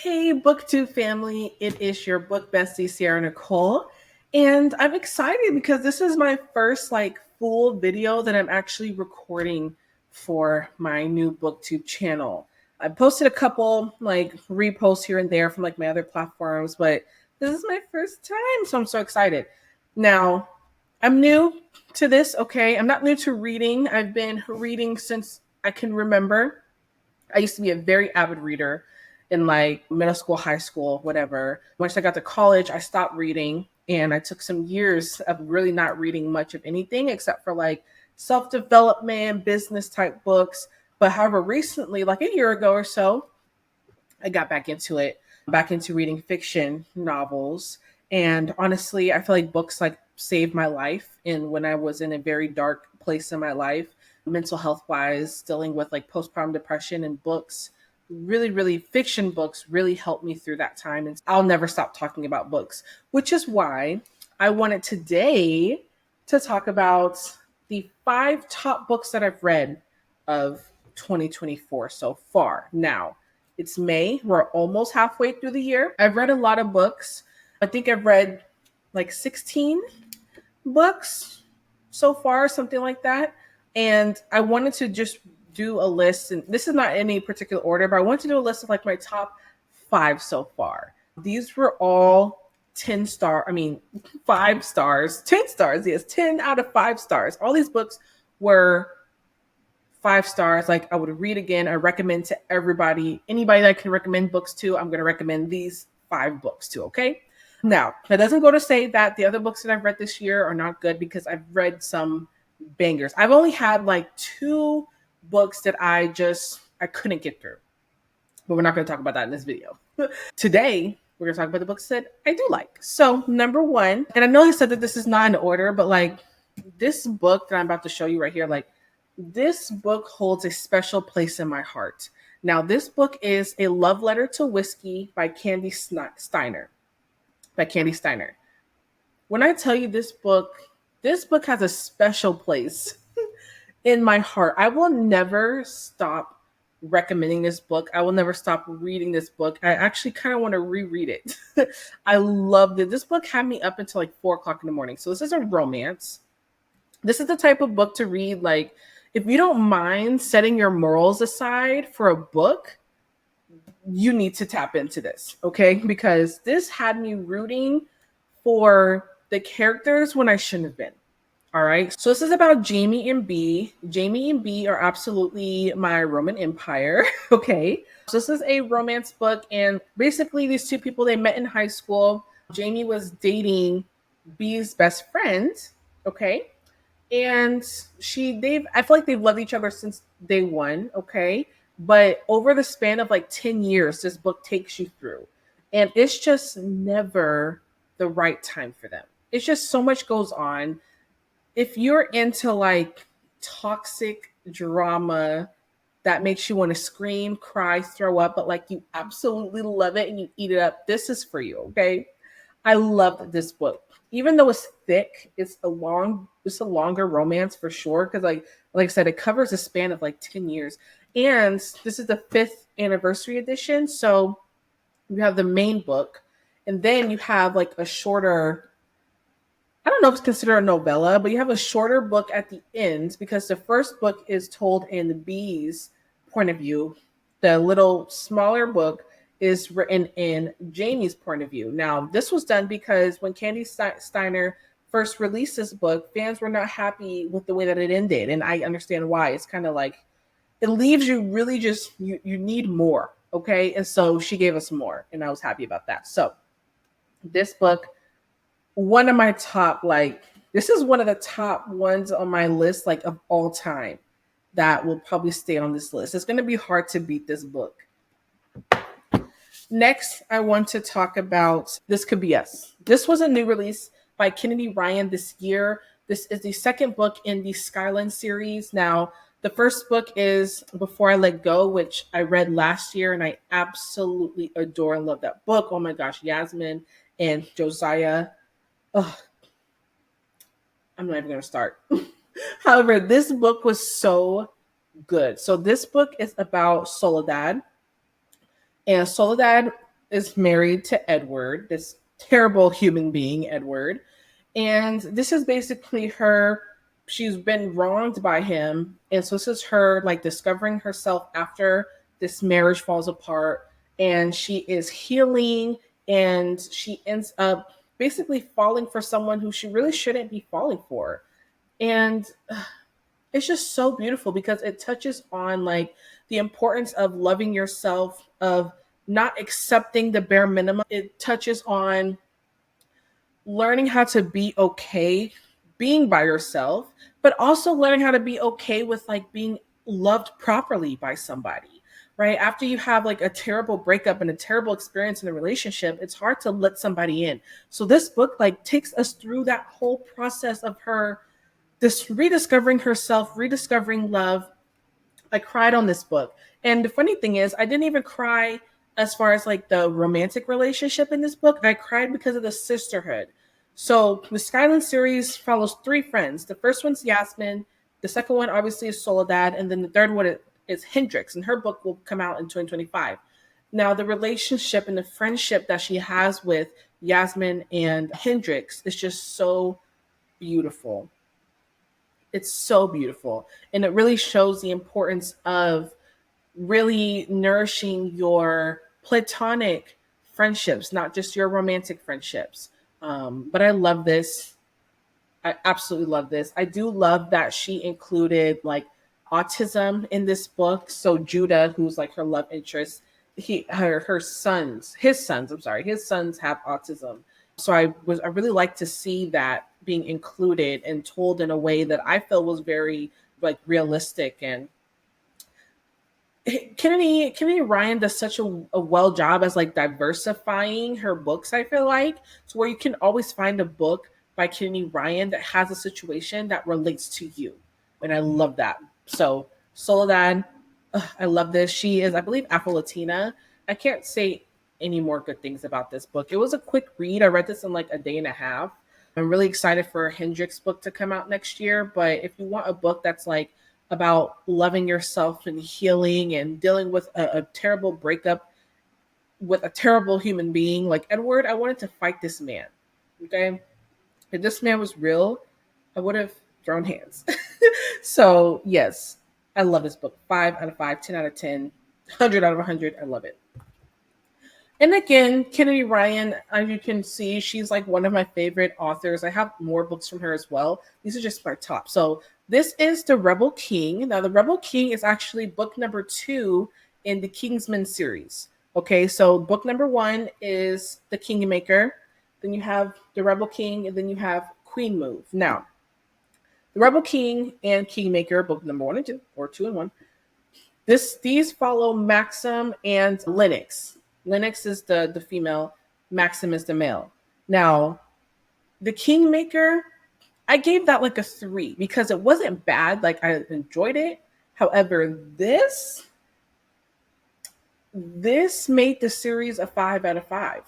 Hey, BookTube family, it is your book bestie, Sierra Nicole. And I'm excited because this is my first full video that I'm actually recording for my new BookTube channel. I posted a couple reposts here and there from my other platforms, but this is my first time, so I'm so excited. Now, I'm new to this, okay? I'm not new to reading. I've been reading since I can remember. I used to be a very avid reader in middle school, high school, whatever. Once I got to college, I stopped reading and I took some years of really not reading much of anything except for self-development, business type books. But however, recently, like a year ago or so, I got back into it, back into reading fiction novels. And honestly, I feel like books saved my life. And when I was in a very dark place in my life, mental health wise, dealing with postpartum depression, and books, really fiction books really helped me through that time. And I'll never stop talking about books, which is why I wanted today to talk about the 5 top books that I've read of 2024 so far. Now, it's May. We're almost halfway through the year. I've read a lot of books. I think I've read 16 books so far, something like that. And I wanted to just do a list. And this is not any particular order, but I wanted to do a list of my top 5 so far. These were all 5 stars, 10 stars. Yes, 10 out of 5 stars. All these books were 5 stars. I would read again. I recommend to everybody, anybody that I can recommend books to, I'm going to recommend these 5 books to. Okay. Now, that doesn't go to say that the other books that I've read this year are not good, because I've read some bangers. I've only had 2 books that I couldn't get through, but we're not going to talk about that in this video. Today, we're going to talk about the books that I do like. So number 1, and I know I said that this is not in order, but this book that I'm about to show you right here, this book holds a special place in my heart. Now, this book is A Love Letter to Whiskey by Candy Steiner. When I tell you this book has a special place in my heart. I will never stop recommending this book. I will never stop reading this book. I actually kind of want to reread it. I loved it. This book had me up until 4:00 in the morning. So this is a romance. This is the type of book to read if you don't mind setting your morals aside for a book, you need to tap into this, okay? Because this had me rooting for the characters when I shouldn't have been. All right. So this is about Jamie and B. Jamie and B are absolutely my Roman Empire. Okay. So this is a romance book. And basically these 2 people, they met in high school. Jamie was dating B's best friend. Okay. And I feel like they've loved each other since day one. Okay. But over the span of 10 years, this book takes you through. And it's just never the right time for them. It's just so much goes on. If you're into toxic drama that makes you want to scream, cry, throw up, but you absolutely love it and you eat it up, this is for you. Okay. I love this book. Even though it's thick, it's a longer romance for sure. Cause like I said, it covers a span of 10 years. And this is the 5th anniversary edition. So you have the main book, and then you have a shorter, I don't know if it's considered a novella, but you have a shorter book at the end, because the first book is told in B's point of view. The little smaller book is written in Jamie's point of view. Now, this was done because when Candy Steiner first released this book, fans were not happy with the way that it ended. And I understand why. It's kind of it leaves you really just, you need more. Okay. And so she gave us more, and I was happy about that. So this book, one of my top, this is one of the top ones on my list, of all time, that will probably stay on this list. It's going to be hard to beat this book. Next, I want to talk about This Could Be Us. This was a new release by Kennedy Ryan this year. This is the 2nd book in the Skyline series. Now, the first book is Before I Let Go, which I read last year, and I absolutely adore and love that book. Oh my gosh, Yasmin and Josiah. Oh, I'm not even going to start. However, this book was so good. So this book is about Soledad. And Soledad is married to Edward, this terrible human being, Edward. And this is basically her, she's been wronged by him. And so this is her like discovering herself after this marriage falls apart. And she is healing, and she ends up basically falling for someone who she really shouldn't be falling for. And it's just so beautiful because it touches on like the importance of loving yourself, of not accepting the bare minimum. It touches on learning how to be okay being by yourself, but also learning how to be okay with like being loved properly by somebody. Right after you have like a terrible breakup and a terrible experience in a relationship, it's hard to let somebody in. So this book like takes us through that whole process of her this rediscovering herself, rediscovering love. I cried on this book. And the funny thing is, I didn't even cry as far as like the romantic relationship in this book. I cried because of the sisterhood. So the Skyland series follows three friends. The first one's Yasmin. The second one obviously is Soledad. And then the third one is Hendrix. And her book will come out in 2025. Now, the relationship and the friendship that she has with Yasmin and Hendrix is just so beautiful. It's so beautiful. And it really shows the importance of really nourishing your platonic friendships, not just your romantic friendships. But I love this. I absolutely love this. I do love that she included like autism in this book. So Judah, who's like her love interest, her sons, his sons, I'm sorry, his sons have autism. So I really like to see that being included and told in a way that I feel was very like realistic. And Kennedy Ryan does such a well job as like diversifying her books, I feel like, so where you can always find a book by Kennedy Ryan that has a situation that relates to you. And I love that. So Soledad, I love this. She is, I believe, Afro Latina. I can't say any more good things about this book. It was a quick read. I read this in like a day and a half. I'm really excited for a Hendrix book to come out next year. But if you want a book that's like about loving yourself and healing and dealing with a terrible breakup with a terrible human being like Edward, I wanted to fight this man. Okay. If this man was real, I would have thrown hands. So, yes, I love this book. 5 out of 5, 10 out of 10, 100 out of 100. I love it. And again, Kennedy Ryan, as you can see, she's like one of my favorite authors. I have more books from her as well. These are just my top. So this is The Rebel King. Now, The Rebel King is actually book number 2 in the Kingsman series. Okay, so book number 1 is The Kingmaker. Then you have The Rebel King, and then you have Queen Move. Now, The Rebel King and Kingmaker, book number 1 and 2, or 2 and 1. These follow Maxim and Lennox. Lennox is the female, Maxim is the male. Now, the Kingmaker, I gave that like a 3 because it wasn't bad. Like I enjoyed it. However, this made the series a 5 out of 5.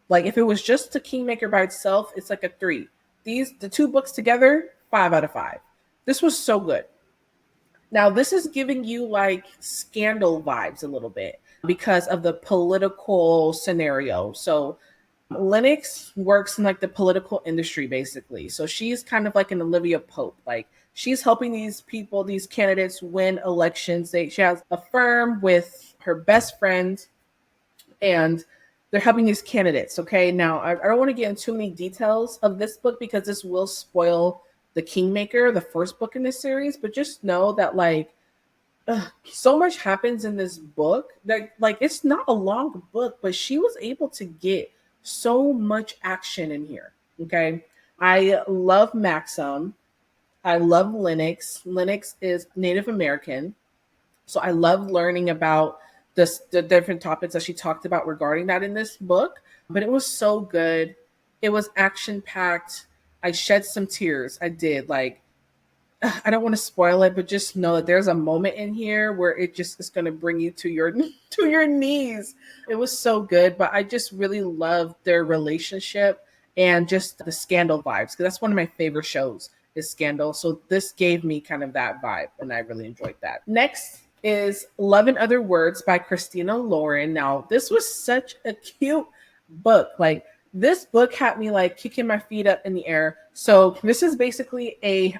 Like if it was just the Kingmaker by itself, it's like a 3. The 2 books together, 5 out of 5. This was so good. Now, this is giving you like Scandal vibes a little bit because of the political scenario. So Lennox works in like the political industry, basically. So she's kind of like an Olivia Pope. Like she's helping these people, these candidates win elections. She has a firm with her best friend and they're helping these candidates. Okay. Now, I don't want to get into too many details of this book because this will spoil The Kingmaker, the first book in this series, but just know that like so much happens in this book that like it's not a long book, but she was able to get so much action in here. Okay. I love Maxim. I love Lennox. Lennox is Native American. So I love learning about the different topics that she talked about regarding that in this book. But it was so good. It was action packed. I shed some tears. I did. Like, I don't want to spoil it, but just know that there's a moment in here where it just is going to bring you to your to your knees. It was so good, but I just really loved their relationship and just the Scandal vibes because that's one of my favorite shows is Scandal. So this gave me kind of that vibe, and I really enjoyed that. Next is Love in Other Words by Christina Lauren. Now, this was such a cute book. Like, this book had me like kicking my feet up in the air. So this is basically a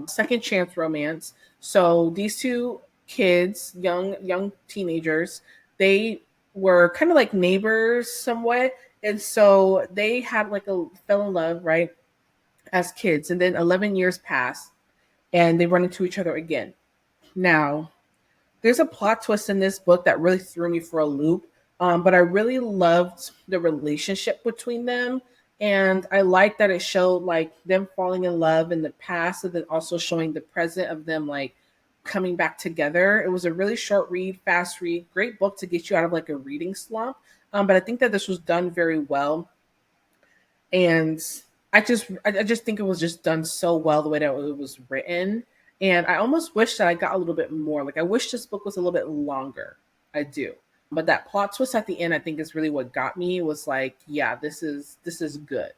second chance romance. So these two kids, young teenagers, they were kind of like neighbors somewhat, and so they had like a fell in love, right, as kids, and then 11 years pass and they run into each other again. Now, there's a plot twist in this book that really threw me for a loop. But I really loved the relationship between them. And I like that it showed like them falling in love in the past and then also showing the present of them like coming back together. It was a really short read, fast read, great book to get you out of like a reading slump. But I think that this was done very well. And I just think it was just done so well the way that it was written. And I almost wish that I got a little bit more. Like I wish this book was a little bit longer. I do. But that plot twist at the end, I think is really what got me. It was like, yeah, this is good.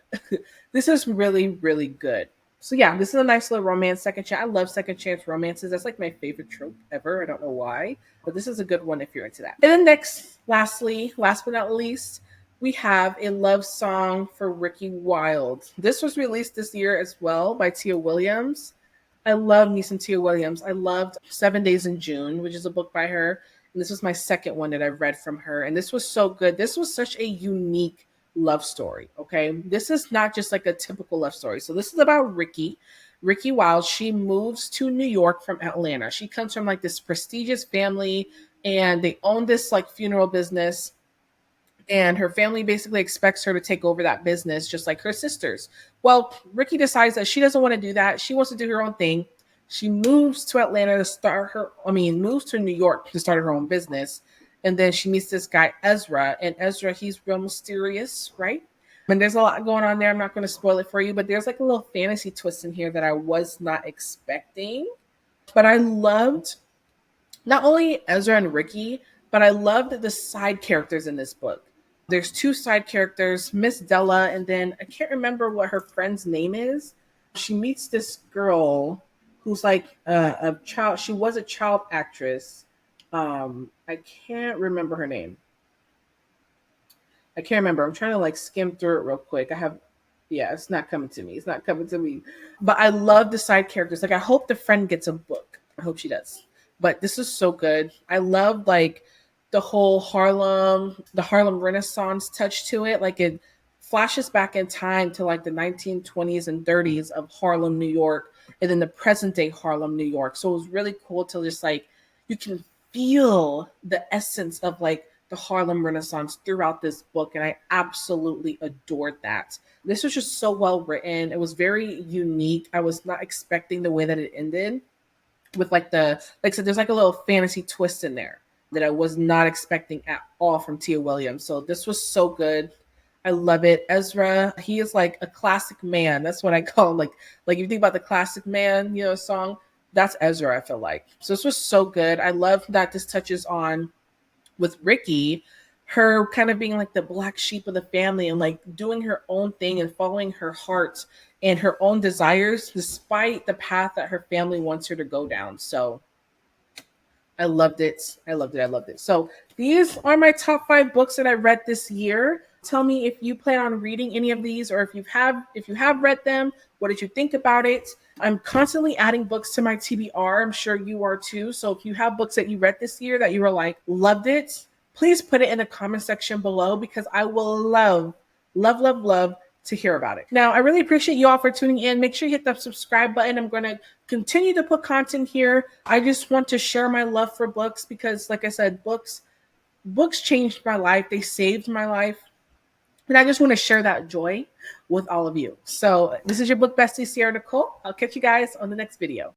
This is really, really good. So yeah, this is a nice little romance second chance. I love second chance romances. That's like my favorite trope ever. I don't know why, but this is a good one if you're into that. And then next, lastly, last but not least, we have a love song for Ricky Wilde. This was released this year as well by Tia Williams. I love me some Tia Williams. I loved 7 Days in June, which is a book by her. And this was my second one that I've read from her. And this was so good. This was such a unique love story. Okay. This is not just like a typical love story. So this is about Ricky Wilde. She moves to New York from Atlanta. She comes from like this prestigious family and they own this like funeral business, and her family basically expects her to take over that business just like her sisters. Well, Ricky decides that she doesn't want to do that. She wants to do her own thing. She moves to Atlanta to start her, moves to New York to start her own business. And then she meets this guy, Ezra. And Ezra, he's real mysterious, right? And there's a lot going on there. I'm not going to spoil it for you, but there's like a little fantasy twist in here that I was not expecting. But I loved not only Ezra and Ricky, but I loved the side characters in this book. There's two side characters, Miss Della, and then I can't remember what her friend's name is. She meets this girl who's like a child. She was a child actress. I can't remember her name. I can't remember. I'm trying to like skim through it real quick. Yeah, it's not coming to me. It's not coming to me. But I love the side characters. Like, I hope the friend gets a book. I hope she does. But this is so good. I love like the whole the Harlem Renaissance touch to it. Like, it flashes back in time to like the 1920s and 30s of Harlem, New York, and then the present day Harlem, New York. So it was really cool to just like, you can feel the essence of like the Harlem Renaissance throughout this book. And I absolutely adored that. This was just so well written. It was very unique. I was not expecting the way that it ended with like like I said, there's like a little fantasy twist in there that I was not expecting at all from Tia Williams. So this was so good. I love it. Ezra, he is like a classic man. That's what I call him. Like if you think about the classic man, song, that's Ezra, I feel like. So this was so good. I love that this touches on with Ricky, her kind of being like the black sheep of the family and like doing her own thing and following her heart and her own desires despite the path that her family wants her to go down. So I loved it. I loved it. I loved it. So these are my top 5 books that I read this year. Tell me if you plan on reading any of these, or if you have read them, what did you think about it? I'm constantly adding books to my TBR. I'm sure you are too. So if you have books that you read this year that you were like, loved it, please put it in the comment section below, because I will love, love, love, love to hear about it. Now, I really appreciate you all for tuning in. Make sure you hit that subscribe button. I'm going to continue to put content here. I just want to share my love for books because, like I said, books changed my life. They saved my life. And I just want to share that joy with all of you. So this is your book bestie, Sierra Nicole. I'll catch you guys on the next video.